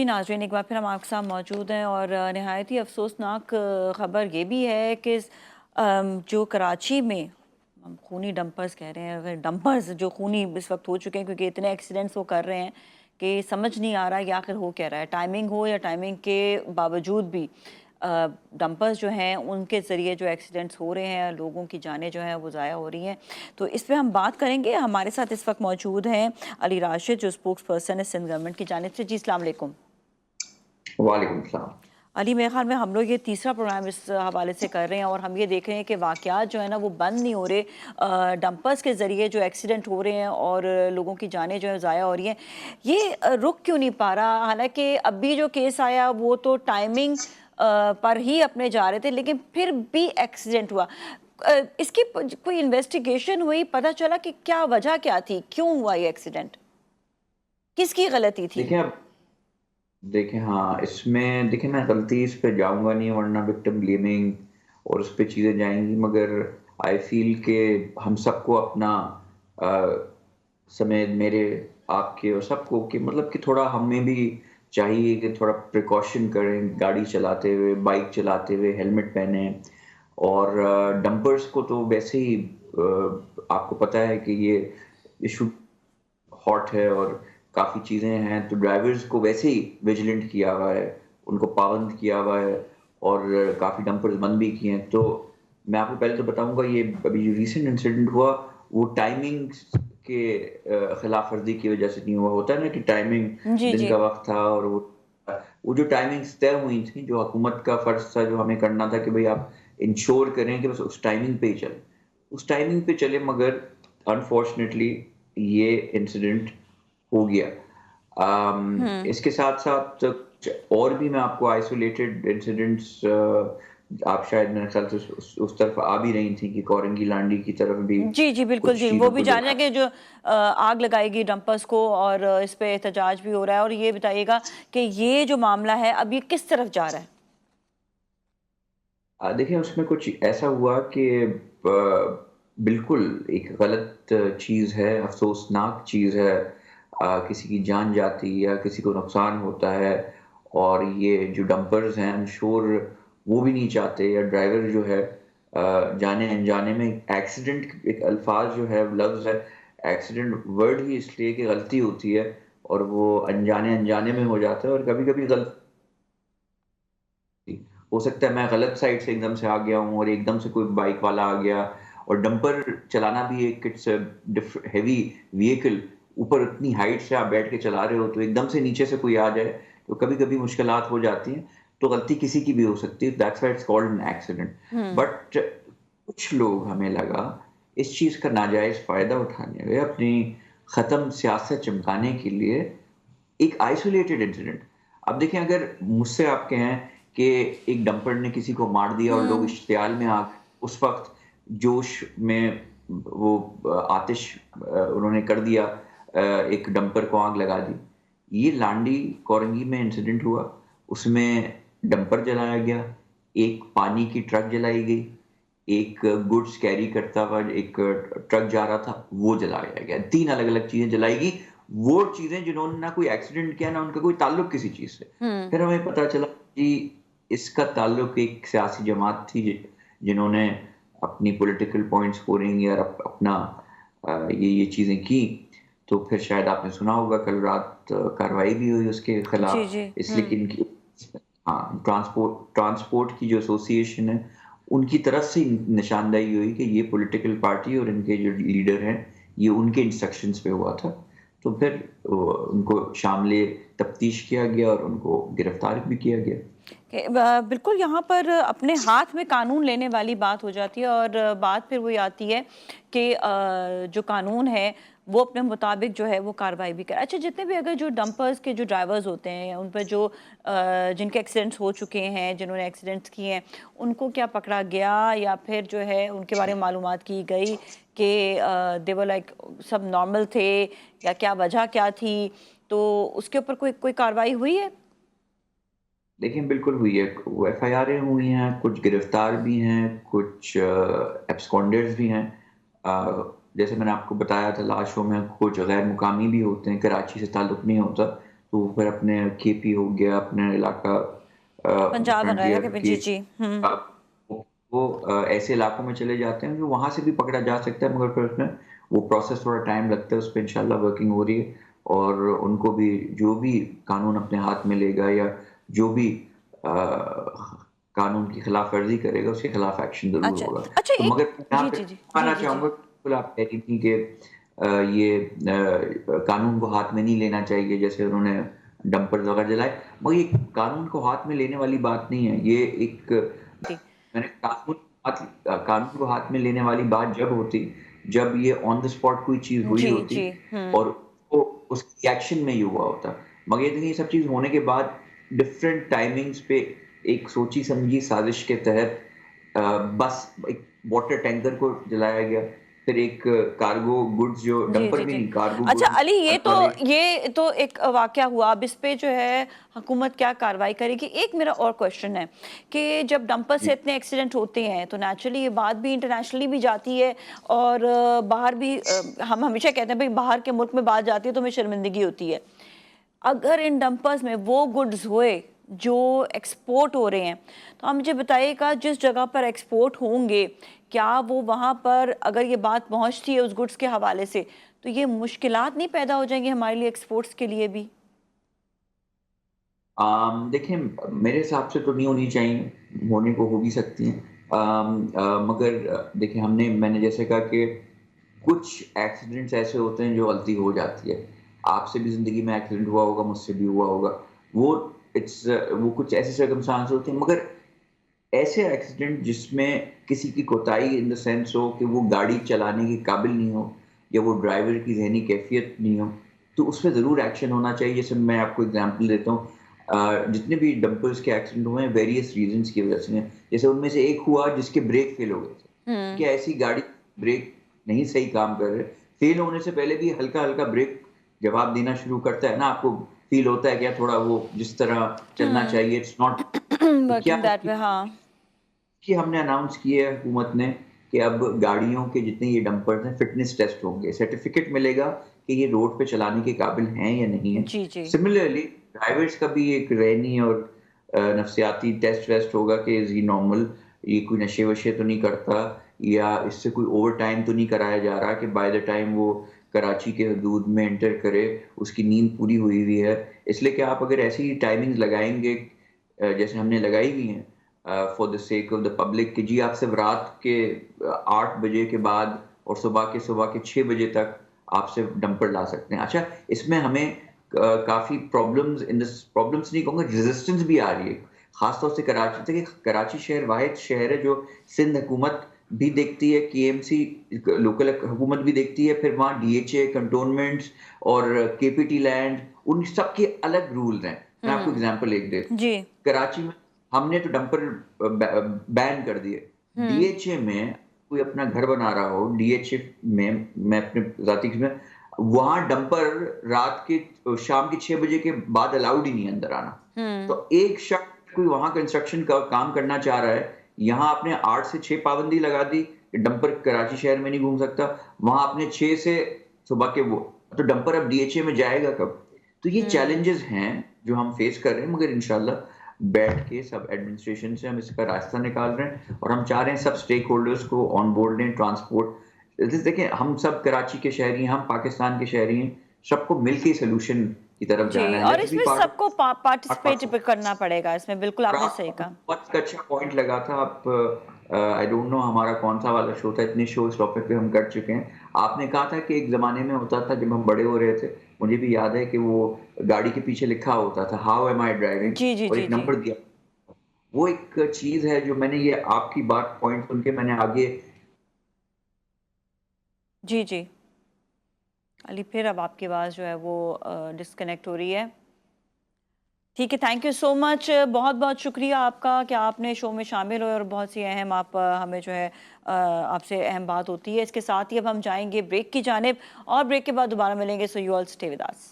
जी नाज़रीन, एक बार फिर हम आपके साथ मौजूद हैं और नहायत ही अफसोसनाक ख़बर ये भी है कि जो कराची में हम खूनी डंपर्स कह रहे हैं, अगर डंपर्स जो खूनी इस वक्त हो चुके हैं क्योंकि इतने एक्सीडेंट्स वो कर रहे हैं कि समझ नहीं आ रहा कि आखिर हो क्या रहा है। टाइमिंग हो या टाइमिंग के बावजूद भी डंपर्स जो हैं उनके ज़रिए जो एक्सीडेंट्स हो रहे हैं, लोगों की जानें जो हैं वो ज़ाया हो रही हैं। तो इस पे हम बात करेंगे। हमारे साथ इस वक्त मौजूद हैं अली राशिद, जो स्पोक्स पर्सन है सिंध गवर्नमेंट की जानिब से। जी अस्सलाम वालेकुम। वालेकुम सलाम। अली, मेरे ख्याल में हम लोग ये तीसरा प्रोग्राम इस हवाले से कर रहे हैं और हम ये देख रहे हैं कि वाक़यात जो है ना वो बंद नहीं हो रहे। डंपर्स के ज़रिए जो एक्सीडेंट हो रहे हैं और लोगों की जानें जो है ज़ाया हो रही हैं, ये रुक क्यों नहीं पा रहा? हालांकि अभी जो केस आया वो तो टाइमिंग पर ही अपने जा रहे थे, लेकिन फिर भी एक्सीडेंट हुआ। इसकी कोई इन्वेस्टिगेशन हुई? पता चला कि क्या वजह क्या थी, क्यों हुआ ये एक्सीडेंट, किसकी गलती थी? देखिए अब देखें हाँ, इसमें देखिए मैं गलती इस पे जाऊँगा नहीं वरना विक्टिम ब्लेमिंग और उस पे चीज़ें जाएँगी, मगर आई फ़ील कि हम सबको अपना समेत मेरे, आपके और सबको कि मतलब कि थोड़ा हमें भी चाहिए कि थोड़ा प्रिकॉशन करें गाड़ी चलाते हुए, बाइक चलाते हुए, हेलमेट पहनें। और डंपर्स को तो वैसे ही आपको पता है कि ये इशू हॉट है और काफ़ी चीज़ें हैं, तो ड्राइवर्स को वैसे ही विजिलेंट किया हुआ है, उनको पाबंद किया हुआ है और काफ़ी डंपर्स बंद भी किए हैं। तो मैं आपको पहले तो बताऊँगा ये अभी जो रीसेंट इंसिडेंट हुआ, वो टाइमिंग्स के खिलाफ वर्जी की वजह से नहीं हुआ। होता है ना कि टाइमिंग जी दिन जी। का वक़्त था और वो जो टाइमिंग्स तय हुई थी, जो हुकूमत का फ़र्ज़ था, जो हमें करना था कि भई आप इंश्योर करें कि बस उस टाइमिंग पे ही चलें। उस टाइमिंग पे चले, मगर अनफॉर्चुनेटली ये इंसिडेंट हो गया। हम्म। इसके साथ-साथ और भी मैं आपको आइसोलेटेड इंसिडेंट्स आप शायद मेरे ख्याल से उस तरफ आ भी रही थी कि कोरंगी लांडी की तरफ भी जी, जी, बिल्कुल कुछ जी। वो चीज़ों भी को जान जलाया। रहे हैं कि जो आग लगाएगी डंपर्स को और इस पे एहतजाज भी हो रहा है। और ये बताइएगा कि ये जो मामला है अब ये किस तरफ जा रहा है? देखिए उसमें कुछ ऐसा हुआ कि बिल्कुल एक गलत चीज़ है, अफ़सोसनाक चीज़ है। किसी की जान जाती है या किसी को नुकसान होता है, और ये जो डंपर्स हैं, आई एम श्योर वो भी नहीं चाहते, या ड्राइवर जो है जाने-अनजाने में एक्सीडेंट, एक अल्फ़ाज़ जो है, लफ्ज़ है, एक्सीडेंट वर्ड ही इसलिए कि गलती होती है और वो अनजाने-अनजाने में हो जाता है, और कभी-कभी गलती हो सकता है मैं गलत साइड से एकदम से आ गया हूँ और एकदम से कोई बाइक वाला आ गया। और डंपर चलाना भी एक इट्स हेवी व्हीकल, ऊपर इतनी हाइट से आप बैठ के चला रहे हो, तो एकदम से नीचे से कोई आ जाए तो कभी-कभी मुश्किलात हो जाती हैं। तो गलती किसी की भी हो सकती है, that's why it's called an accident. Hmm. But कुछ लोग, हमें लगा, इस चीज़ का नाजायज़ फ़ायदा उठाने हुए अपनी ख़त्म सियासत चमकाने के लिए एक आइसोलेटेड इंसिडेंट। अब देखें, अगर मुझसे आप कहें कि एक डंपर ने किसी को मार दिया और लोग हुँ। इश्तियाल में आ गए, उस वक़्त जोश में वो आतिश उन्होंने कर दिया, एक डंपर को आग लगा दी। ये लांडी कोरंगी में इंसिडेंट हुआ, उसमें डंपर जलाया गया, एक पानी की ट्रक जलाई गई, एक गुड्स कैरी करता हुआ एक ट्रक जा रहा था, वो जलाया गया। 3 अलग-अलग चीज़ें जलाई गई, वो चीज़ें जिन्होंने ना कोई एक्सीडेंट किया, ना उनका कोई ताल्लुक किसी चीज़ से। हुँ। फिर हमें पता चला कि इसका ताल्लुक एक सियासी जमात थी जिन्होंने अपनी पॉलिटिकल पॉइंट स्कोरिंग या अपना ये चीज़ें की। तो फिर शायद आपने सुना होगा कल रात कार्रवाई भी हुई उसके जी, खिलाफ, जी। इसलिए कि हुँ। इनकी ट्रांसपोर्ट की जो एसोसिएशन है, उनकी तरफ से निशानदेही हुई कि ये पॉलिटिकल पार्टी और इनके जो लीडर हैं, ये उनके इंस्ट्रक्शंस पे हुआ था। तो फिर उनको शामिल तफ्तीश किया गया और उनको गिरफ्तार भी किया गया। बिल्कुल यहाँ पर अपने हाथ में कानून लेने वाली बात हो जाती है और बात फिर वही आती है कि जो कानून है वो अपने मुताबिक जो है वो कार्रवाई भी करे। अच्छा, जितने भी अगर जो डंपर्स के जो ड्राइवर्स होते हैं उन पर जो जिनके एक्सीडेंट्स हो चुके हैं, जिन्होंने एक्सीडेंट्स किए हैं, उनको क्या पकड़ा गया या फिर जो है उनके बारे में मालूमात की गई कि दे वर लाइक सब नॉर्मल थे या क्या वजह क्या थी? तो उसके ऊपर कोई कोई कार्रवाई हुई है? देखिए, बिल्कुल हुई है। वो एफआईआरें हुई हैं, कुछ गिरफ्तार भी हैं, कुछ एब्सकॉन्डर्स भी हैं। जैसे मैंने आपको बताया था लास्ट शो में, कुछ गैर मुकामी भी होते हैं, कराची से ताल्लुक नहीं होता, تو پھر اپنے KP ہو گیا, اپنا علاقہ پنجاب وغیرہ کے جی جی آپ وہ ایسے علاقوں میں چلے جاتے ہیں جو وہاں سے بھی پکڑا جا سکتا ہے, مگر پھر اس میں وہ پروسیس تھوڑا ٹائم لگتا ہے, اس پہ انشاءاللہ ورکنگ ہو رہی ہے, اور ان کو بھی جو بھی قانون اپنے ہاتھ میں لے گا یا جو بھی قانون کی خلاف ورزی کرے گا اس کے خلاف ایکشن ضرور اچھا ہوگا. اچھا تو ایک مگر یہاں جی پہ جی جی جی آنا جی چاہوں جی گا, بالکل آپ کہہ رہی تھی کہ یہ قانون کو ہاتھ میں نہیں لینا چاہیے, جیسے انہوں نے ڈمپر وغیرہ جلائے, مگر یہ قانون کو ہاتھ میں لینے والی بات نہیں ہے. یہ ایک جی میں نے قانون کو ہاتھ میں لینے والی بات جب ہوتی جب یہ آن دا اسپاٹ کوئی چیز ہوئی جی ہوتی جی اور وہ اس کی ایکشن میں یہ ہوا ہوتا, مگر یہ سب چیز ہونے کے بعد ڈفرینٹ ٹائمنگز پہ ایک سوچی سمجھی سازش کے تحت بس ایک واٹر ٹینکر کو جلایا گیا, پھر ایک کارگو گڈز جو جی ڈمپر جی بھی جی نہیں کارگو اچھا گڈز علی والے. یہ تو ایک واقعہ ہوا, اب اس پہ جو ہے حکومت کیا کارروائی کرے گی. ایک میرا اور کوشچن ہے کہ جب ڈمپر سے اتنے ایکسیڈنٹ ہوتے ہیں تو نیچرلی یہ بات بھی انٹرنیشنلی بھی جاتی ہے اور باہر بھی, ہم ہمیشہ کہتے ہیں بھائی باہر کے ملک میں بات جاتی ہے تو ہمیں شرمندگی ہوتی ہے. اگر ان ڈمپرز میں وہ گڈز ہوئے جو ایکسپورٹ ہو رہے ہیں تو آپ مجھے بتائیے گا جس جگہ پر ایکسپورٹ ہوں گے کیا وہ وہاں پر اگر یہ بات پہنچتی ہے اس گڈز کے حوالے سے تو یہ مشکلات نہیں پیدا ہو جائیں گی ہمارے لیے ایکسپورٹس کے لیے بھی؟ دیکھیں میرے حساب سے تو نہیں ہونی چاہیے, ہونے کو ہو بھی سکتی ہیں, مگر دیکھیں میں نے جیسے کہا کہ کچھ ایکسیڈنٹس ایسے ہوتے ہیں جو غلطی ہو جاتی ہے. آپ سے بھی زندگی میں ایکسیڈنٹ ہوا ہوگا, مجھ سے بھی ہوا ہوگا, وہ کچھ ایسے سرکمسٹانس ہوتے ہیں, مگر ایسے ایکسیڈنٹ جس میں کسی کی کوتاہی ان دا سینس ہو کہ وہ گاڑی چلانے کے قابل نہیں ہو یا وہ ڈرائیور کی ذہنی کیفیت نہیں ہو, تو اس پہ ضرور ایکشن ہونا چاہیے. جیسے میں آپ کو اگزامپل دیتا ہوں, جتنے بھی ڈمپرز کے ایکسیڈنٹ ہوئے ہیں ویریس ریزنس کی وجہ سے ہیں. جیسے ان میں سے ایک ہوا جس کے بریک فیل ہو گئے تھے, کہ ایسی گاڑی بریک نہیں صحیح کام کر رہے, فیل ہونے سے پہلے بھی ہلکا ہلکا بریک جواب دینا شروع کرتا ہے نا, آپ کو فیل ہوتا ہے کیا تھوڑا وہ جس طرح چلنا چاہیے اٹس ناٹ. تو کیا ورکنگ دیٹ وے, ہاں کہ ہم نے اناؤنس کیا ہے حکومت نے کہ اب گاڑیوں کے جتنے یہ ڈمپرز ہیں فٹنس ٹیسٹ ہوں گے, سرٹیفکیٹ ملے گا کہ یہ روڈ پہ چلانے کے قابل ہیں یا نہیں ہیں. جی جی سملرلی ڈرائیورز کا بھی ایک ذہنی اور نفسیاتی ٹیسٹ ویسٹ ہوگا کہ از ہی نارمل, یہ کوئی نشے وشے تو نہیں کرتا یا اس سے کوئی اوور ٹائم تو نہیں کرایا جا رہا کہ بائی دا ٹائم وہ کراچی کے حدود میں انٹر کرے اس کی نیند پوری ہوئی ہوئی ہے. اس لیے کہ آپ اگر ایسی ٹائمنگ لگائیں گے جیسے ہم نے لگائی ہوئی ہیں for the sake of the public, کہ جی آپ صرف رات کے 8 بجے کے بعد اور صبح کے 6 بجے تک آپ سے ڈمپر لا سکتے ہیں. اچھا اس میں ہمیں کافی پرابلمز نہیں کہوں گا, ریزسٹنس بھی آ رہی ہے, خاص طور سے کراچی سے, کہ کراچی شہر واحد شہر ہے جو سندھ حکومت بھی دیکھتی ہے, KMC لوکل حکومت بھی دیکھتی ہے, پھر وہاں DHA کنٹونمنٹس اور KPT لینڈ, ان سب کے الگ رول ہیں. میں آپ کو اگزامپل ایک دیتا ہوں, جی کراچی میں ہم نے تو ڈمپر بین کر دیے, DHA میں کوئی اپنا گھر بنا رہا ہو, DHA میں اپنے ذاتی میں وہاں ڈمپر رات کے شام کے 6 بجے کے بعد الاؤڈ ہی نہیں اندر آنا. تو ایک شخص کوئی وہاں کنسٹرکشن کا کام کرنا چاہ رہا ہے, یہاں آپ نے 8 سے 6 پابندی لگا دی کہ ڈمپر کراچی شہر میں نہیں گھوم سکتا, وہاں آپ نے 6 سے صبح کے وہ, تو ڈمپر اب DHA میں جائے گا کب؟ تو یہ چیلنجز ہیں جو ہم فیس کر رہے ہیں, مگر انشاءاللہ بیٹھ کے سب ایڈمنسٹریشن سے ہم اس کا راستہ نکال رہے ہیں, اور ہم چاہ رہے ہیں سب سٹیک ہولڈرز کو آن بورڈ لیں. ٹرانسپورٹ دیکھیں, ہم سب کراچی کے شہری ہیں, ہم پاکستان کے شہری ہیں, سب کو مل کے سلوشن کی طرف جی, جانا ہے. اور لیٹس اس بی میں پارٹ سب کو پارٹیسپیٹ آف. کرنا پڑے گا اس میں, بالکل اور آپ نے آپ صحیح کہا. بہت اچھا پوائنٹ لگا تھا آپ, آئی ڈونٹ نو ہمارا کون سا والا شو تھا, اتنے شو اس ٹاپک پہ ہم کر چکے ہیں. آپ نے کہا تھا کہ ایک زمانے میں ہوتا تھا جب ہم بڑے ہو رہے تھے, مجھے بھی یاد ہے کہ وہ گاڑی کے پیچھے لکھا ہوتا تھا ہاؤ ایم آئی ڈرائیونگ, جی جی اور جی ایک جی نمبر دیا. وہ ایک چیز ہے جو میں نے یہ آپ کی بات پوائنٹ سن کے میں نے آگے. جی جی علی, پھر اب آپ کی آواز جو ہے وہ ڈسکنیکٹ ہو رہی ہے. ٹھیک ہے, تھینک یو سو مچ, بہت بہت شکریہ آپ کا کہ آپ نے شو میں شامل ہوئے, اور بہت سی اہم آپ ہمیں جو ہے آپ سے اہم بات ہوتی ہے. اس کے ساتھ ہی اب ہم جائیں گے بریک کی جانب, اور بریک کے بعد دوبارہ ملیں گے. So you all stay with us.